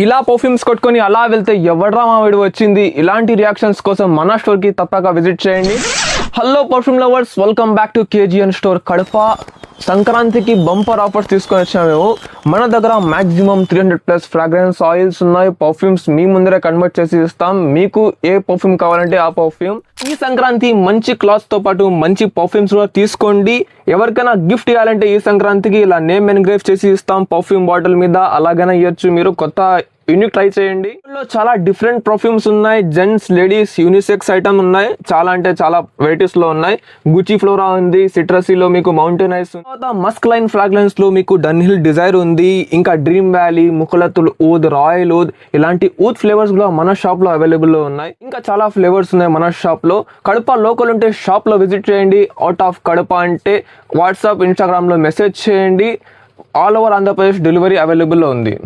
ఇలా పర్ఫ్యూమ్స్ కొట్టుకొని అలా వెళ్తే ఎవడ్రా మా వీడు వచ్చింది ఇలాంటి రియాక్షన్స్ కోసం మన స్టోర్కి తప్పక విజిట్ చేయండి. Hello perfume lovers, welcome back to KGN store Kadapa. సంక్రాంతికి బంపర్ ఆఫర్స్ తీసుకొని వచ్చాము. మన దగ్గర మ్యాక్సిమం 300+ ఫ్రాగ్రెన్స్ ఆయిల్స్ ఉన్నాయి. పర్ఫ్యూమ్స్ మీ ముందరే కన్వర్ట్ చేసి ఇస్తాం. మీకు ఏ పర్ఫ్యూమ్ కావాలంటే ఆ పర్ఫ్యూమ్. ఈ సంక్రాంతి మంచి క్లాత్స్తో పాటు మంచి పర్ఫ్యూమ్స్ కూడా తీసుకోండి. ఎవరికైనా గిఫ్ట్ ఇవ్వాలంటే ఈ సంక్రాంతికి ఇలా నేమ్ ఎన్గ్రేవ్ చేసి ఇస్తాం పర్ఫ్యూమ్ బాటిల్ మీద. అలాగనే ఇవ్వచ్చు. మీరు కొత్త యూనిక్ ట్రై చేయండి. చాలా డిఫరెంట్ పర్ఫ్యూమ్స్ ఉన్నాయి. జెంట్స్, లేడీస్, యూనిసెక్స్ ఐటమ్ ఉన్నాయి. చాలా అంటే చాలా వెరైటీస్ లో ఉన్నాయి. గుచి ఫ్లోరా ఉంది, సిట్రసీలో మీకు mountain ice, Musk line fragrance లో మీకు డన్హిల్ డిజైర్ ఉంది, ఇంకా డ్రీమ్ వ్యాలీ, ముఖలతుల్ ఊద్, రాయల్ ఊద్, ఇలాంటి ఊద్ ఫ్లేవర్స్ కూడా మన షాప్ లో అవైలబుల్ లో ఉన్నాయి. ఇంకా చాలా ఫ్లేవర్స్ ఉన్నాయి మన షాప్ లో. కడప లోకల్ ఉంటే షాప్ లో విజిట్ చేయండి. అవుట్ ఆఫ్ కడప అంటే వాట్సాప్, ఇన్స్టాగ్రామ్ లో మెసేజ్ చేయండి. All over Andhra Pradesh delivery available లో ఉంది.